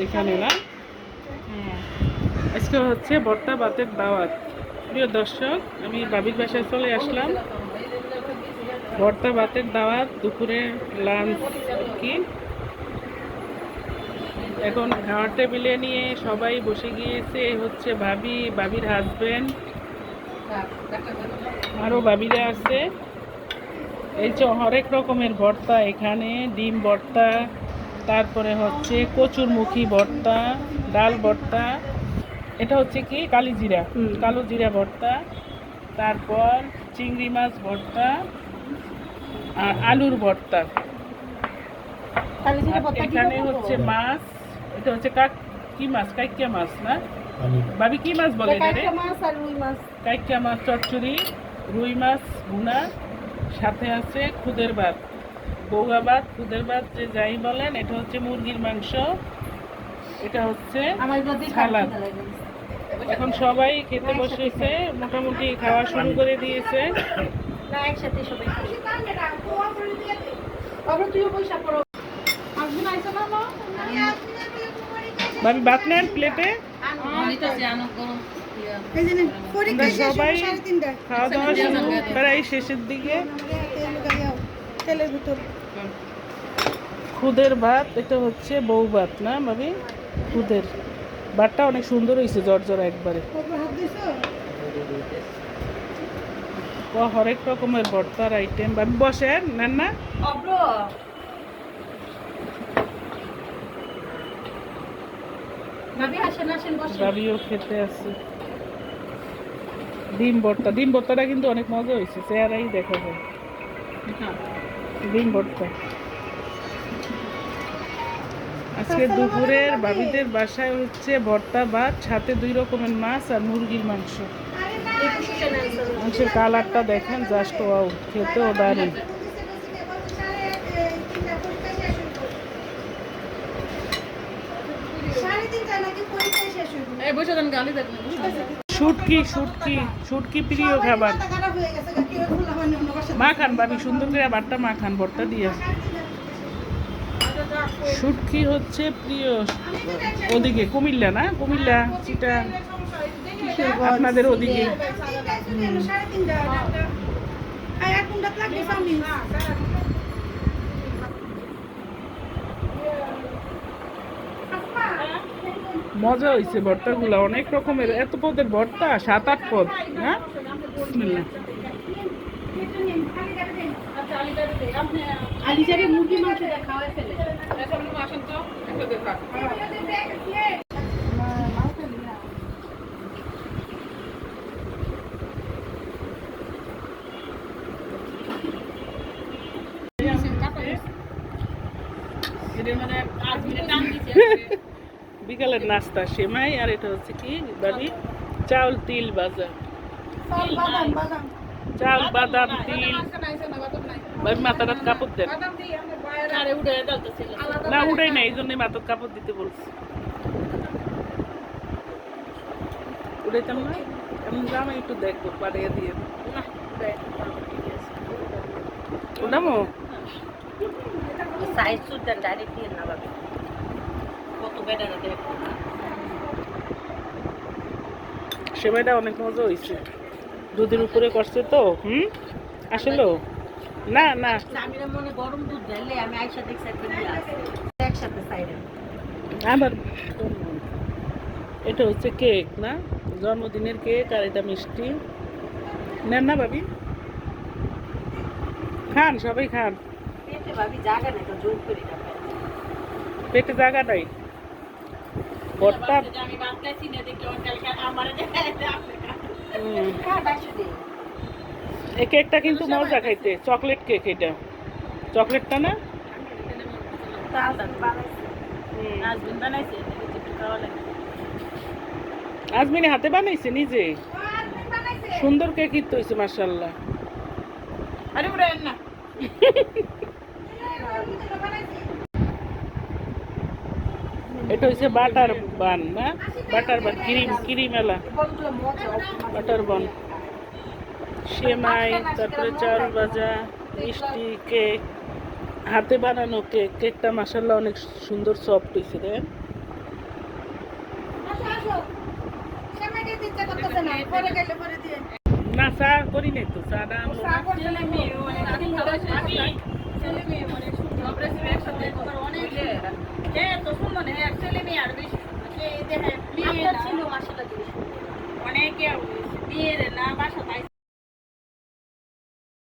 এখানে না? আজকে হচ্ছে ভর্তা ভাতের দাওয়াত। প্রিয় দর্শক, আমি বাবির বাসায় চলে আসলাম। ভর্তা ভাতের দাওয়াত, দুপুরে লাঞ্চ কি এখন খাওয়ার টেবিলে নিয়ে সবাই বসে গিয়েছে। হচ্ছে ভাবি, ভাবির হাজবেন্ড, আরও ভাবিরা আছে। এই যে হরেক রকমের ভর্তা এখানে, ডিম ভর্তা, তারপরে হচ্ছে কচুরমুখী ভর্তা, ডাল ভর্তা, এটা হচ্ছে কি কালিজিরা, কালো জিরা ভর্তা, তারপর চিংড়ি মাছ ভর্তা আর আলুর ভর্তা। এখানে হচ্ছে মাছ, এটা হচ্ছে কি মাছ, কাইকিয়া মাছ না ভাবি? কি মাছ বলে এটা? কাইকিয়া মাছ চচ্চড়ি, রুই মাছ ভুনা, সাথে আছে খুদের ভাত, বৌগা ভাত, খুদের ভাত যে যাই বলেন। এটা হচ্ছে মুরগির মাংস, এটা হচ্ছে সালাদ। এখন সবাই খেতে বসেছে, মোটামুটি খাওয়া শুরু করে দিয়েছে। ভাবি ভাত নেন প্লেটে। সবাই খাওয়া দাওয়া শুরু প্রায় শেষের দিকে। খুদের ভাত, এটা হচ্ছে বউ ভাত না ভাবি? খুদের ভাতটা অনেক সুন্দর হয়েছে, জর্জরা একবারে। হরেক রকমের ভর্তার আইটেম। ভাবি বসেন, নেন না? ভাবিও খেতে আছে। ডিম ভর্তা, ডিম ভর্তাটা কিন্তু অনেক মজা হয়েছে, চেহারাই দেখা যায়। ডিম ভর্তা আজকে দুপুরের ভাবিদের বাসায় হচ্ছে ভর্তা ভাত, সাথে 2 রকমের মাছ আর মুরগির মাংস। মাংসের কালারটা দেখেন, জাস্ট ওয়াও, খেতেও দারুণ। শুটকি, শুটকি, শুটকি প্রিয় খাবার। মা খান ভাবি, সুন্দর করে ভাতটা মা খান ভর্তা দিয়ে। শুটকি হচ্ছে প্রিয় ওদিকে, কুমিল্লা না? কুমিল্লা, চিটাং, আপনাদের ওদিকে। মজা হয়েছে ভর্তাগুলো, অনেক রকমের, এত পদের ভর্তা, 7-8 পদ না? বিকালের নাস্তা সেমাই, আর এটা হচ্ছে কি ভাবি? চাউল তিল ভাজা, চাল বাদাম তিল। ভাবি মাথাটা কাপড় দেন না? উড়াই না, এই জন্যই মাথার কাপড় দিতে বলছি। উড়াইতাম না, এমন জামা একটু দেখবো, পাড়িয়ে দিয়ে উঠামো। সেবাইটা অনেক মজা হয়েছে, দুধের উপরে করছে তো। আসলে না না, আবার এটা হচ্ছে কেক না? জন্মদিনের কেক, আর এটা মিষ্টি। নেন না ভাবি, খান, সবাই খান। পেটে জায়গা নাই। ভর্তা এই কেকটা কিন্তু মজা খাইতে, চকলেট কেক এটা, চকলেটটা না? আজমিনে হাতে বানাইছে নিজে, সুন্দর কেক তো হয়েছে মাশাআল্লাহ। এটা হচ্ছে বাটার বান না? বাটার বান, ক্রিম এলা বাটার বান, সেমাই, তারপরে চাল ভাজা, মিষ্টি, কেক, হাতে বানানো কেক। কেকটা মাশাআল্লাহ অনেক সুন্দর সফট হয়েছে। দেন না চা করি নাই তো চা দাম অনেকে মেয়ের না বাসা